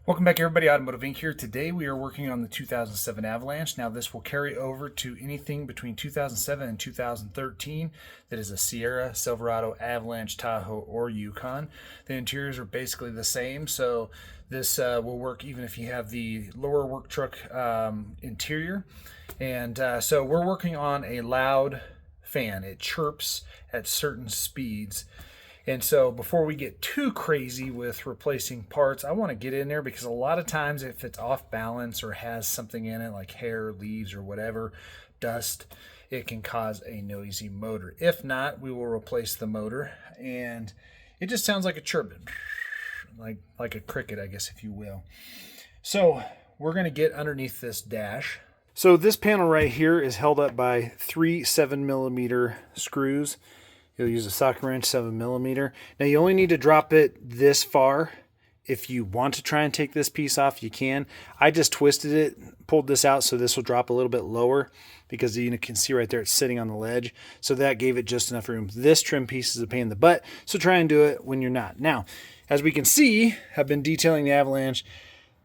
Welcome back everybody, Automotive Inc. here. Today we are working on the 2007 Avalanche. Now this will carry over to anything between 2007 and 2013 that is a Sierra, Silverado, Avalanche, Tahoe, or Yukon. The interiors are basically the same, so this will work even if you have the lower work truck interior. And so we're working on a loud fan. It chirps at certain speeds. And so before we get too crazy with replacing parts, I want to get in there because a lot of times if it's off balance or has something in it like hair, leaves, or whatever, dust, it can cause a noisy motor. If not, we will replace the motor, and it just sounds like a chirp, like a cricket, I guess, if you will. So we're going to get underneath this dash. So this panel right here is held up by 3 7mm screws. You'll use a socket wrench, 7mm. Now you only need to drop it this far. If you want to try and take this piece off, you can. I just twisted it, pulled this out so this will drop a little bit lower because you can see right there it's sitting on the ledge. So that gave it just enough room. This trim piece is a pain in the butt, so try and do it when you're not. Now, as we can see, I've been detailing the Avalanche.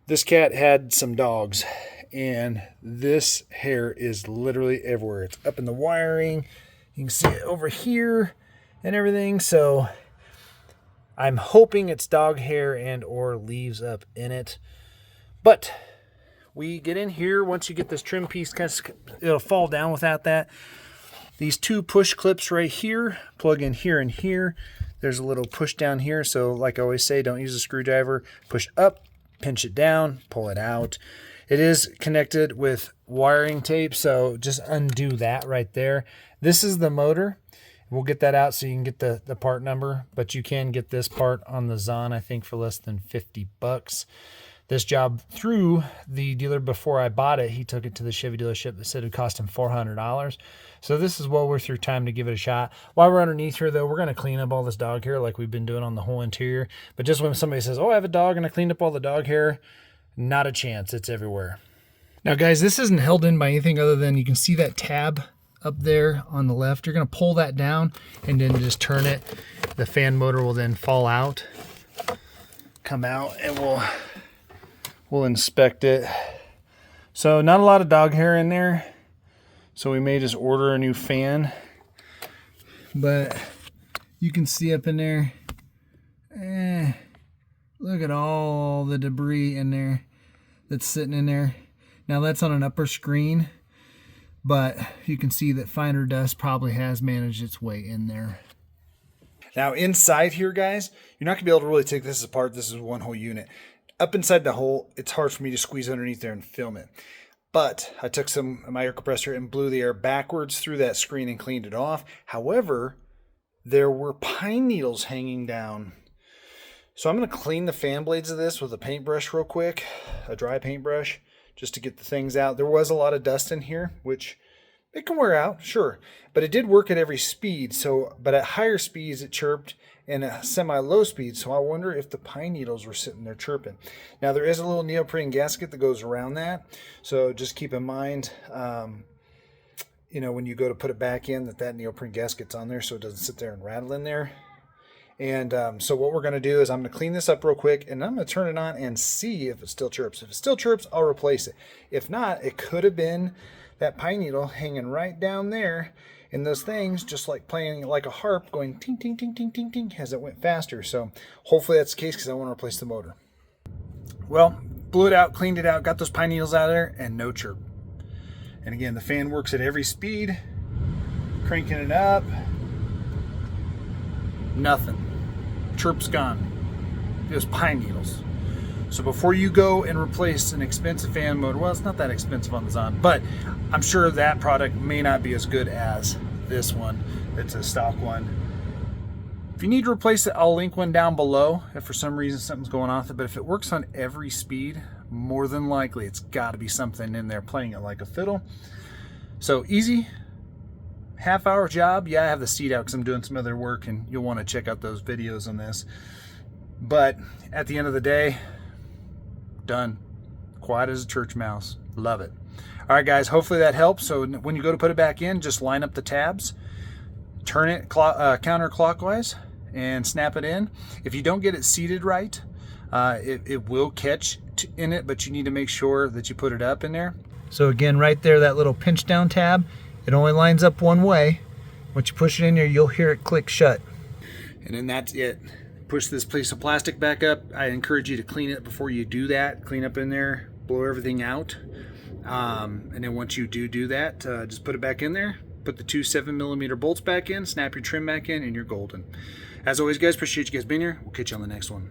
This cat had some dogs, and this hair is literally everywhere. It's up in the wiring. You can see it over here and everything. So I'm hoping it's dog hair and or leaves up in it. But we get in here, once you get this trim piece, it'll fall down without that. These two push clips right here, plug in here and here. There's a little push down here. So like I always say, don't use a screwdriver. Push up, pinch it down, pull it out. It is connected with wiring tape, so just undo that right there. This is the motor. We'll get that out so you can get the part number, but you can get this part on the Zahn, I think, for less than 50 bucks. This job through the dealer before I bought it, he took it to the Chevy dealership that said it would cost him $400. So this is well worth your time to give it a shot. While we're underneath here, though, we're going to clean up all this dog hair like we've been doing on the whole interior. But just when somebody says, oh, I have a dog and I cleaned up all the dog hair, not a chance. It's everywhere. Now, guys, this isn't held in by anything other than you can see that tab up there on the left. You're going to pull that down and then just turn it. The fan motor will then fall out, come out, and we'll inspect it. So not a lot of dog hair in there, so we may just order a new fan. But you can see up in there, look at all the debris in there that's sitting in there. Now that's on an upper screen, but you can see that finer dust probably has managed its way in there. Now inside here, guys, you're not going to be able to really take this apart. This is one whole unit. Up inside the hole, it's hard for me to squeeze underneath there and film it. But I took my air compressor and blew the air backwards through that screen and cleaned it off. However, there were pine needles hanging down. So I'm going to clean the fan blades of this with a paintbrush real quick, a dry paintbrush, just to get the things out. There was a lot of dust in here, which it can wear out, sure. But it did work at every speed. But at higher speeds, it chirped, and at semi-low speed. So I wonder if the pine needles were sitting there chirping. Now, there is a little neoprene gasket that goes around that. So just keep in mind, when you go to put it back in, that neoprene gasket's on there so it doesn't sit there and rattle in there. And so what we're going to do is I'm going to clean this up real quick, and I'm going to turn it on and see if it still chirps. If it still chirps, I'll replace it. If not, it could have been that pine needle hanging right down there, and those things just like playing like a harp going ting, ting, ting, ting, ting, ting as it went faster. So hopefully that's the case because I want to replace the motor. Well, blew it out, cleaned it out, got those pine needles out of there, and no chirp. And again, the fan works at every speed, cranking it up. Nothing. Chirp's gone. It was pine needles. So before you go and replace an expensive fan motor, well, it's not that expensive on the Zahn, but I'm sure that product may not be as good as this one. It's a stock one. If you need to replace it, I'll link one down below if for some reason something's going on with it. But if it works on every speed, more than likely it's got to be something in there playing it like a fiddle. So easy. Half-hour job. Yeah, I have the seat out because I'm doing some other work, and you'll want to check out those videos on this. But at the end of the day, done. Quiet as a church mouse. Love it. All right, guys, hopefully that helps. So when you go to put it back in, just line up the tabs, turn it counterclockwise, and snap it in. If you don't get it seated right, It will catch in it, but you need to make sure that you put it up in there. So again, right there, that little pinch down tab, it only lines up one way. Once you push it in there, you'll hear it click shut. And then that's it. Push this piece of plastic back up. I encourage you to clean it before you do that. Clean up in there, blow everything out. And then once you do that, just put it back in there. Put the two 7mm bolts back in, snap your trim back in, and you're golden. As always, guys, appreciate you guys being here. We'll catch you on the next one.